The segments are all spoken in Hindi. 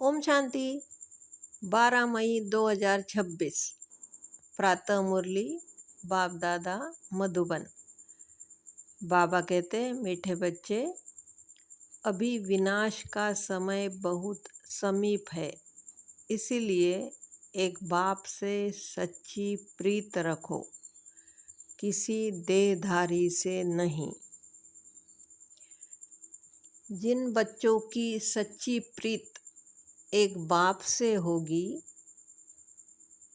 ओम शांति। 12 मई 2026 प्रातः मुरली बाप दादा मधुबन। बाबा कहते हैं, मीठे बच्चे, अभी विनाश का समय बहुत समीप है, इसीलिए एक बाप से सच्ची प्रीत रखो, किसी देहधारी से नहीं। जिन बच्चों की सच्ची प्रीत एक बाप से होगी,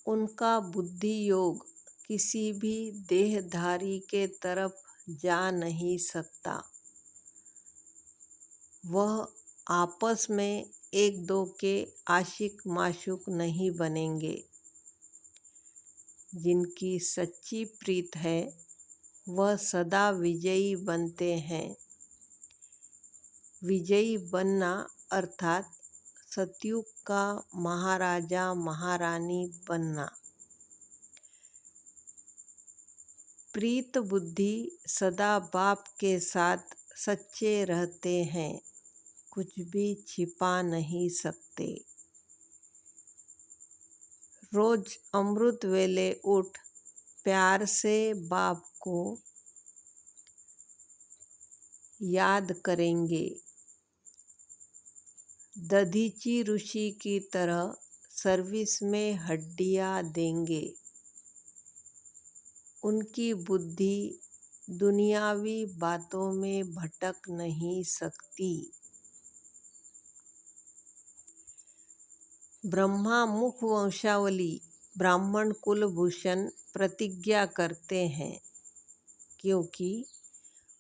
उनका बुद्धि योग किसी भी देहधारी के तरफ जा नहीं सकता। वह आपस में एक दो के आशिक माशूक नहीं बनेंगे। जिनकी सच्ची प्रीत है वह सदा विजयी बनते हैं। विजयी बनना अर्थात सतयुग का महाराजा महारानी बनना। प्रीत बुद्धि सदा बाप के साथ सच्चे रहते हैं, कुछ भी छिपा नहीं सकते। रोज अमृत वेले उठ प्यार से बाप को याद करेंगे। दधीची ऋषि की तरह सर्विस में हड्डियाँ देंगे। उनकी बुद्धि दुनियावी बातों में भटक नहीं सकती। ब्रह्मा मुख वंशावली ब्राह्मण कुलभूषण प्रतिज्ञा करते हैं, क्योंकि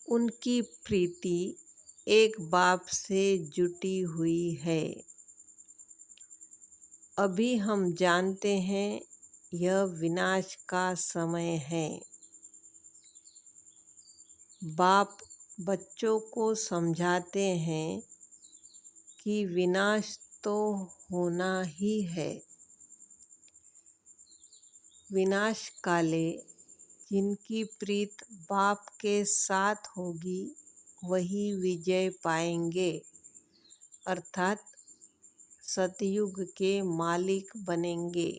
उनकी प्रीति एक बाप से जुटी हुई है। अभी हम जानते हैं यह विनाश का समय है। बाप बच्चों को समझाते हैं कि विनाश तो होना ही है। विनाश काले जिनकी प्रीत बाप के साथ होगी वही विजय पाएंगे, अर्थात सतयुग के मालिक बनेंगे।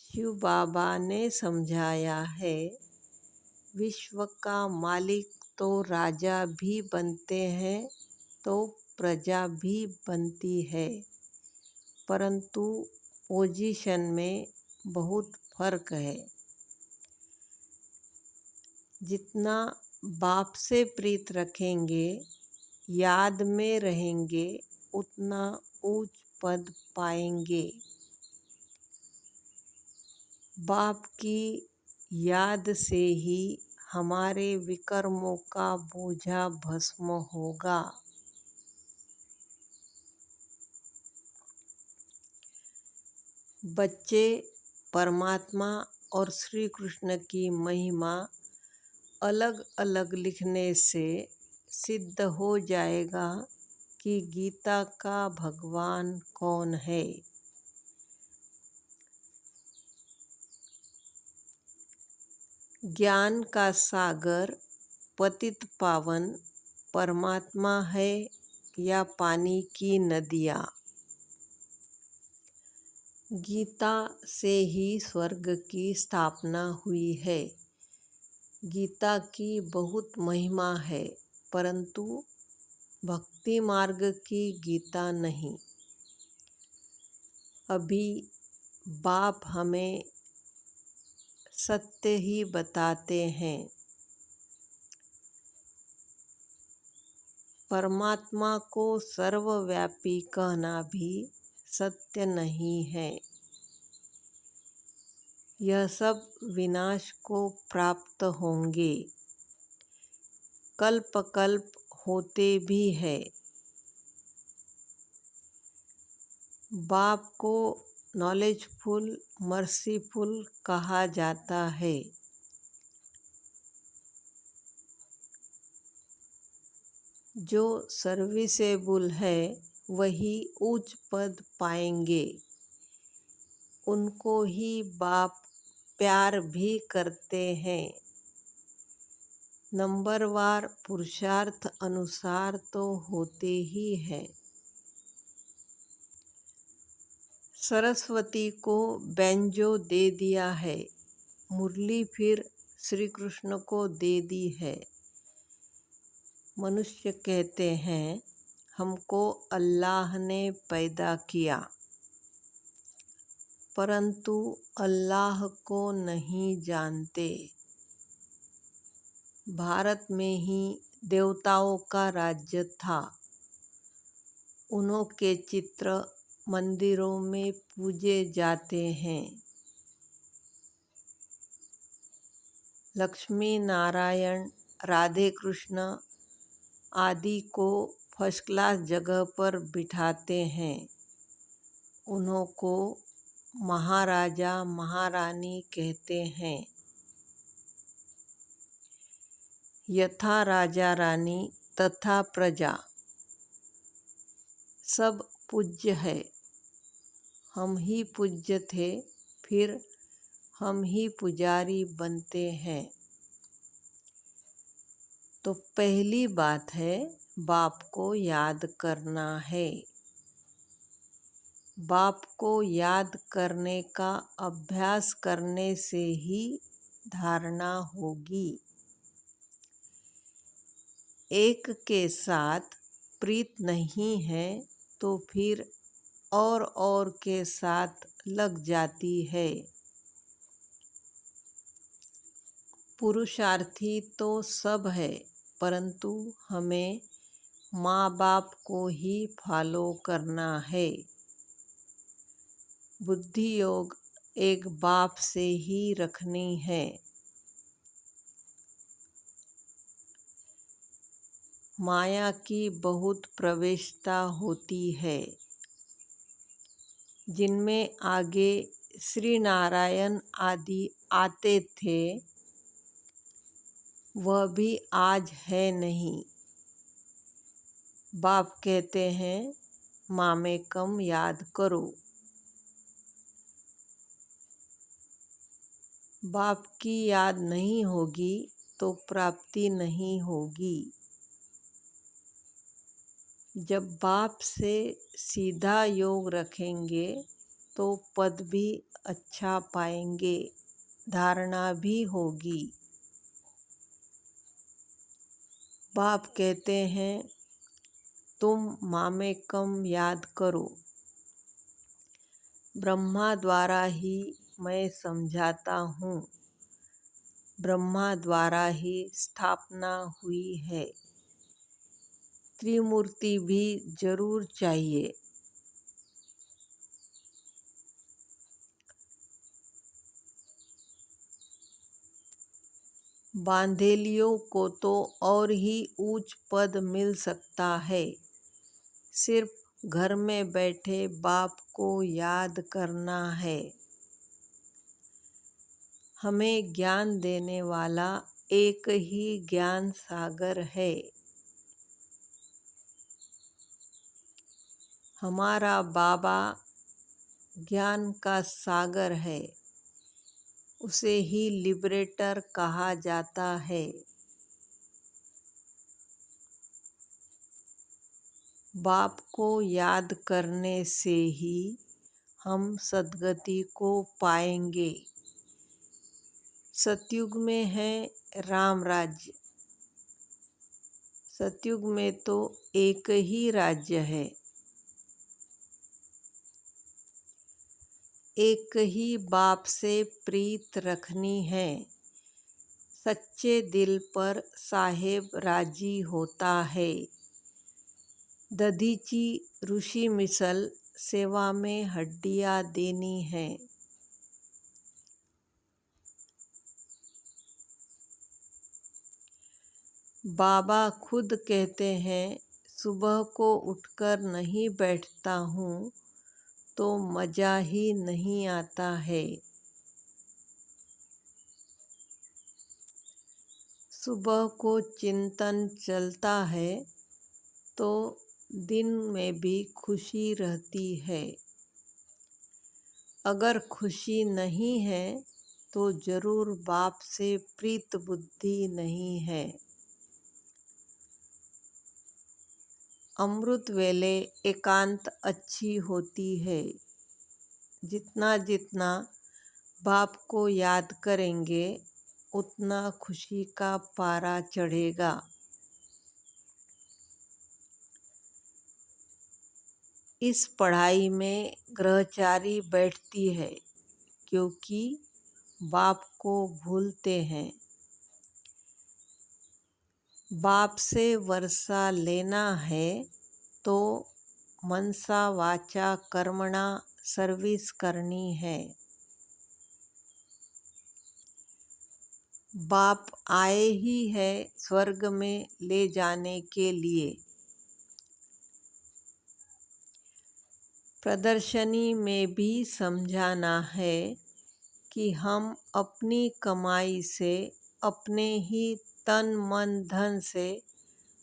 शिव बाबा ने समझाया है, विश्व का मालिक तो राजा भी बनते हैं तो प्रजा भी बनती है, परंतु पोजीशन में बहुत फर्क है। जितना बाप से प्रीत रखेंगे, याद में रहेंगे, उतना ऊंच पद पाएंगे। बाप की याद से ही हमारे विकर्मों का बोझा भस्म होगा। बच्चे परमात्मा और श्री कृष्ण की महिमा अलग अलग लिखने से सिद्ध हो जाएगा कि गीता का भगवान कौन है। ज्ञान का सागर पतित पावन परमात्मा है या पानी की नदियाँ। गीता से ही स्वर्ग की स्थापना हुई है। गीता की बहुत महिमा है, परंतु भक्ति मार्ग की गीता नहीं। अभी बाप हमें सत्य ही बताते हैं। परमात्मा को सर्वव्यापी कहना भी सत्य नहीं है। यह सब विनाश को प्राप्त होंगे, कल्प कल्प होते भी है। बाप को नॉलेजफुल मर्सीफुल कहा जाता है। जो सर्विसेबल है वही उच्च पद पाएंगे। उनको ही बाप प्यार भी करते हैं। नंबरवार पुरुषार्थ अनुसार तो होते ही है। सरस्वती को बैंजो दे दिया है, मुरली फिर श्री कृष्ण को दे दी है। मनुष्य कहते हैं हमको अल्लाह ने पैदा किया, परंतु अल्लाह को नहीं जानते। भारत में ही देवताओं का राज्य था। उन्हों के चित्र मंदिरों में पूजे जाते हैं। लक्ष्मी नारायण, राधे कृष्ण आदि को फर्स्ट क्लास जगह पर बिठाते हैं। उन्हों को महाराजा महारानी कहते हैं। यथा राजा रानी तथा प्रजा, सब पूज्य है। हम ही पूज्य थे, फिर हम ही पुजारी बनते हैं। तो पहली बात है बाप को याद करना है। बाप को याद करने का अभ्यास करने से ही धारणा होगी। एक के साथ प्रीत नहीं है तो फिर और के साथ लग जाती है। पुरुषार्थी तो सब है, परंतु हमें माँ बाप को ही फॉलो करना है। बुद्धि योग एक बाप से ही रखनी है। माया की बहुत प्रवेशता होती है, जिनमें आगे श्री नारायण आदि आते थे, वह भी आज है नहीं। बाप कहते हैं मामेकम याद करो। बाप की याद नहीं होगी तो प्राप्ति नहीं होगी। जब बाप से सीधा योग रखेंगे तो पद भी अच्छा पाएंगे, धारणा भी होगी। बाप कहते हैं तुम मामेकम याद करो। ब्रह्मा द्वारा ही मैं समझाता हूँ, ब्रह्मा द्वारा ही स्थापना हुई है। त्रिमूर्ति भी जरूर चाहिए। बांधेलियों को तो और ही ऊंच पद मिल सकता है। सिर्फ घर में बैठे बाप को याद करना है। हमें ज्ञान देने वाला एक ही ज्ञान सागर है। हमारा बाबा ज्ञान का सागर है, उसे ही लिबरेटर कहा जाता है। बाप को याद करने से ही हम सद्गति को पाएंगे। सतयुग में है राम राज्य। सतयुग में तो एक ही राज्य है, एक ही बाप से प्रीत रखनी है। सच्चे दिल पर साहेब राजी होता है। दधीची ऋषि मिसल सेवा में हड्डियाँ देनी है। बाबा खुद कहते हैं सुबह को उठकर नहीं बैठता हूँ तो मज़ा ही नहीं आता है। सुबह को चिंतन चलता है तो दिन में भी खुशी रहती है। अगर खुशी नहीं है तो जरूर बाप से प्रीत बुद्धि नहीं है। अमृत वेले एकांत अच्छी होती है। जितना जितना बाप को याद करेंगे उतना खुशी का पारा चढ़ेगा। इस पढ़ाई में ग्रहचारी बैठती है क्योंकि बाप को भूलते हैं। बाप से वर्षा लेना है तो मनसा वाचा कर्मणा सर्विस करनी है। बाप आए ही है स्वर्ग में ले जाने के लिए। प्रदर्शनी में भी समझाना है कि हम अपनी कमाई से, अपने ही तन मन धन से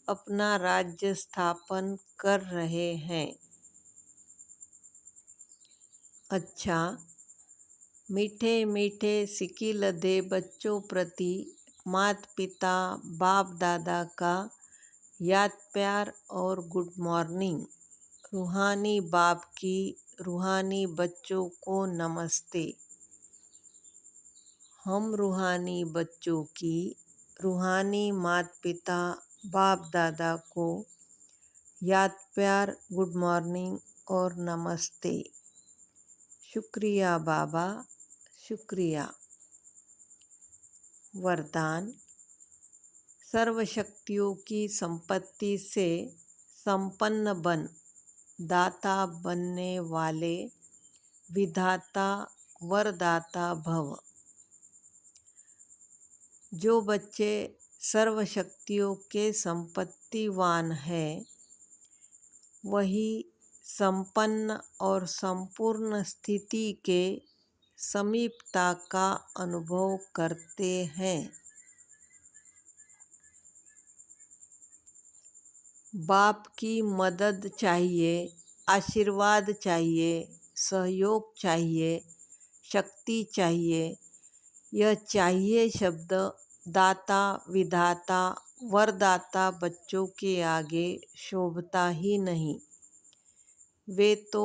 अपना राज्य स्थापन कर रहे हैं। अच्छा, मीठे मीठे सिकिल दे बच्चों प्रति माता पिता बाप दादा का याद प्यार और गुड मॉर्निंग। रूहानी बाप की रूहानी बच्चों को नमस्ते। हम रूहानी बच्चों की रूहानी माता पिता बाप दादा को याद प्यार गुड मॉर्निंग और नमस्ते। शुक्रिया बाबा, शुक्रिया। वरदान: सर्व शक्तियों की संपत्ति से संपन्न बन, दाता बनने वाले विधाता वरदाता भव। जो बच्चे सर्व शक्तियों के संपत्तिवान हैं, वही संपन्न और संपूर्ण स्थिति के समीपता का अनुभव करते हैं। बाप की मदद चाहिए, आशीर्वाद चाहिए, सहयोग चाहिए, शक्ति चाहिए। यह चाहिए शब्द दाता विधाता वरदाता बच्चों के आगे शोभता ही नहीं। वे तो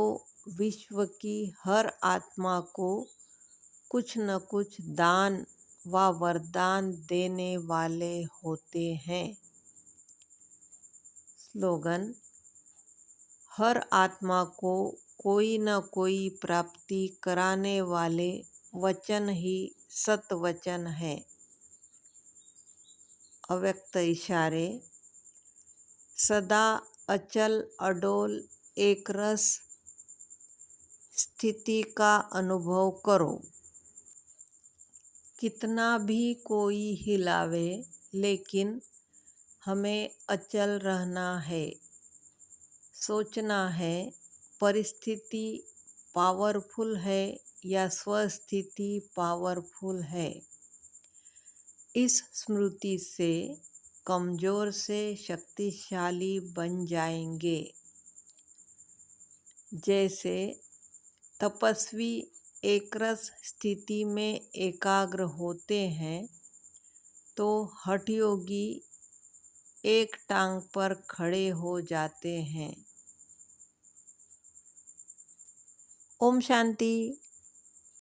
विश्व की हर आत्मा को कुछ न कुछ दान व वरदान देने वाले होते हैं। स्लोगन: हर आत्मा को कोई न कोई प्राप्ति कराने वाले वचन ही सतवचन है। अव्यक्त इशारे: सदा अचल अडोल एक रस स्थिति का अनुभव करो। कितना भी कोई हिलावे लेकिन हमें अचल रहना है। सोचना है परिस्थिति पावरफुल है या स्वस्थिति पावरफुल है। इस स्मृति से कमजोर से शक्तिशाली बन जाएंगे। जैसे तपस्वी एकरस स्थिति में एकाग्र होते हैं तो हठयोगी एक टांग पर खड़े हो जाते हैं। ओम शांति।